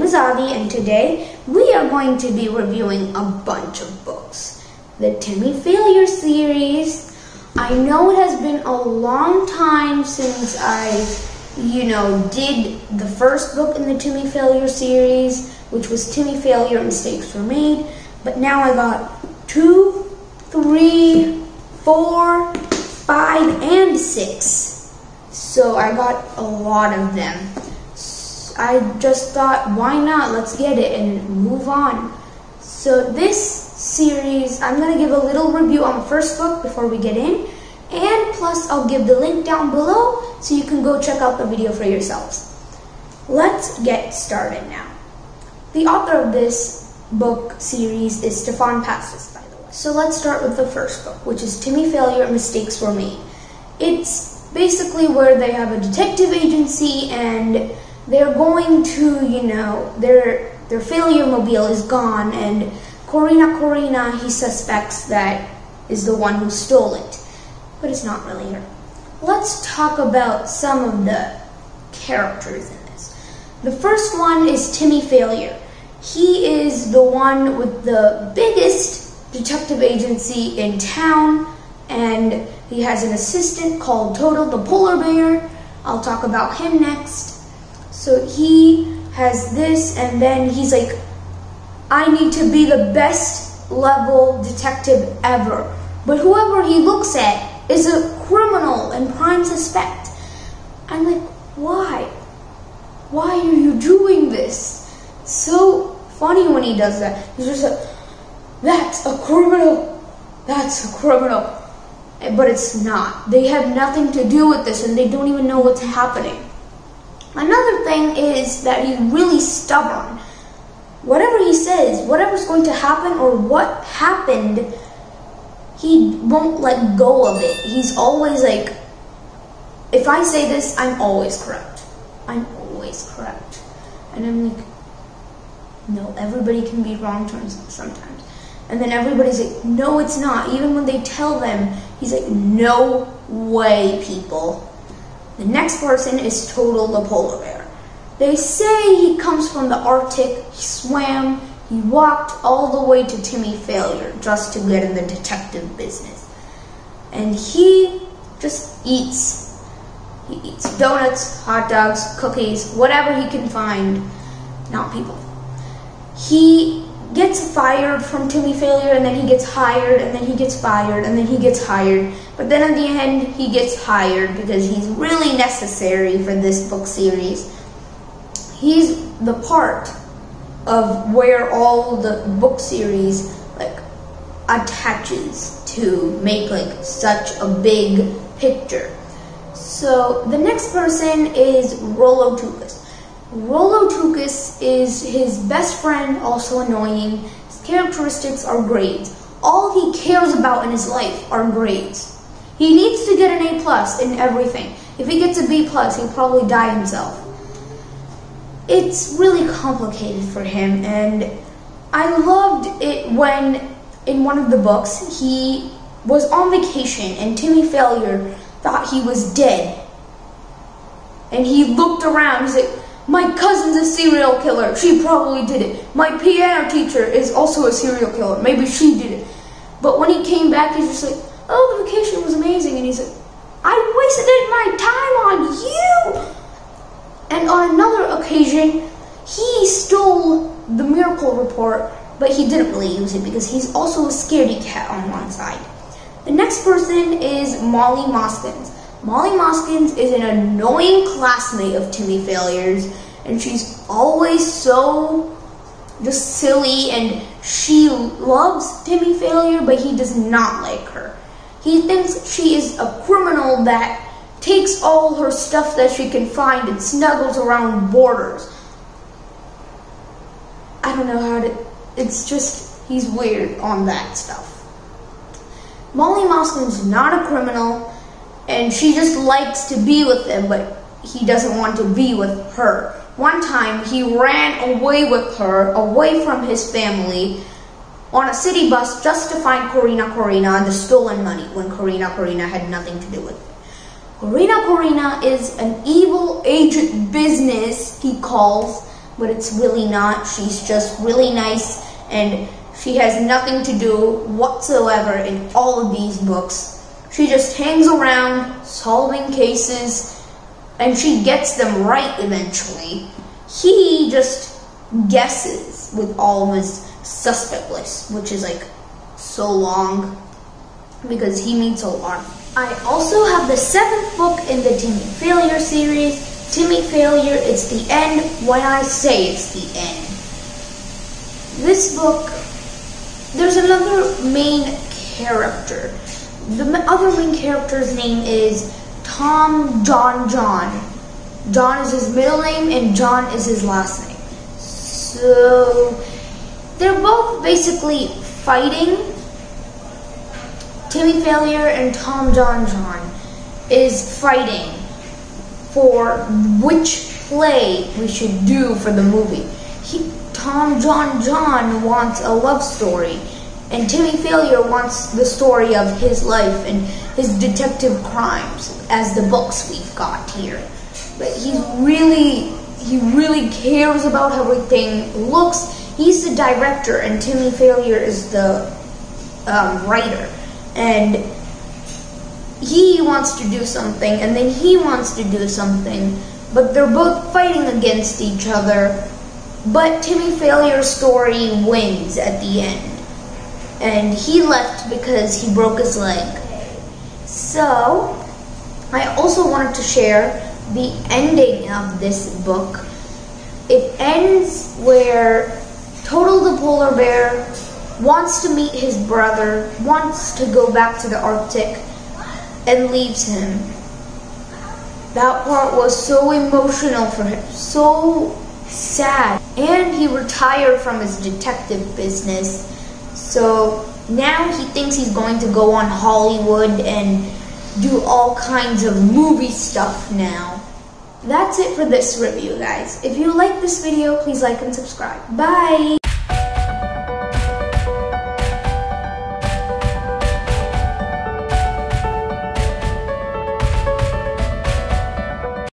is Adi, and today we are going to be reviewing a bunch of books. The Timmy Failure series. I know it has been a long time since I, did the first book in the Timmy Failure series, which was Timmy Failure, Mistakes Were Made, but now I got 2, 3, 4, 5, and 6. So I got a lot of them. I just thought, why not? Let's get it and move on. So this series, I'm going to give a little review on the first book before we get in. And plus, I'll give the link down below so you can go check out the video for yourselves. Let's get started now. The author of this book series is Stefan Pastis, by the way. So let's start with the first book, which is Timmy Failure, Mistakes Were Made. It's basically where they have a detective agency and they're going to, their failure mobile is gone, and Corina, he suspects that is the one who stole it. But it's not really her. Let's talk about some of the characters in this. The first one is Timmy Failure. He is the one with the biggest detective agency in town, and he has an assistant called Toto the polar bear. I'll talk about him next. So he has this, and then he's like, I need to be the best level detective ever. But whoever he looks at is a criminal and prime suspect. I'm like, why? Why are you doing this? So funny when he does that. He's just like, that's a criminal. That's a criminal. But it's not. They have nothing to do with this, and they don't even know what's happening. Another thing is that he's really stubborn. Whatever he says, whatever's going to happen or what happened, he won't let go of it. He's always like, if I say this, I'm always correct. I'm always correct. And I'm like, no, everybody can be wrong sometimes. And then everybody's like, no, it's not. Even when they tell them, he's like, no way, people. The next person is Toto the polar bear. They say he comes from the Arctic, he swam, he walked all the way to Timmy Failure just to get in the detective business. And he just eats. He eats donuts, hot dogs, cookies, whatever he can find. Not people. He gets fired from Timmy Failure, and then he gets hired, and then he gets fired, and then he gets hired. But then at the end, he gets hired because he's really necessary for this book series. He's the part of where all the book series attaches to make such a big picture. So the next person is Rollo Tukas. Rollo Tukas is his best friend, also annoying. His characteristics are grades. All he cares about in his life are grades. He needs to get an A+ in everything. If he gets a B+, he'll probably die himself. It's really complicated for him, and I loved it when, in one of the books, he was on vacation, and Timmy Failure thought he was dead. And he looked around, he's like, my cousin's a serial killer. She probably did it. My piano teacher is also a serial killer. Maybe she did it. But when he came back, he's just like, oh, the vacation was amazing. And he's like, I wasted my time on you. And on another occasion, he stole the miracle report, but he didn't really use it because he's also a scaredy cat on one side. The next person is Molly Moskins. Molly Moskins is an annoying classmate of Timmy Failure's, and she's always so just silly, and she loves Timmy Failure, but he does not like her. He thinks she is a criminal that takes all her stuff that she can find and snuggles around borders. I don't know how to, it's just, he's weird on that stuff. Molly Moskins is not a criminal, and she just likes to be with him, but he doesn't want to be with her. One time, he ran away with her, away from his family, on a city bus just to find Corina and the stolen money, when Corina had nothing to do with it. Corina is an evil agent business, he calls, but it's really not. She's just really nice, and she has nothing to do whatsoever in all of these books. She just hangs around solving cases, and she gets them right eventually. He just guesses with all of his suspect list, which is like so long because he meets a lot. I also have the 7th book in the Timmy Failure series. Timmy Failure, it's the end when I say it's the end. This book, there's another main character. The other main character's name is Tom John. John is his middle name and John is his last name. So they're both basically fighting. Timmy Failure and Tom John is fighting for which play we should do for the movie. Tom John wants a love story, and Timmy Failure wants the story of his life and his detective crimes as the books we've got here. But he really cares about how everything looks. He's the director, and Timmy Failure is the writer. And he wants to do something, and then he wants to do something, but they're both fighting against each other. But Timmy Failure's story wins at the end, and he left because he broke his leg. So, I also wanted to share the ending of this book. It ends where Total the polar bear wants to meet his brother, wants to go back to the Arctic, and leaves him. That part was so emotional for him, so sad. And he retired from his detective business. So now he thinks he's going to go on Hollywood and do all kinds of movie stuff now. That's it for this review, guys. If you like this video, please like and subscribe. Bye!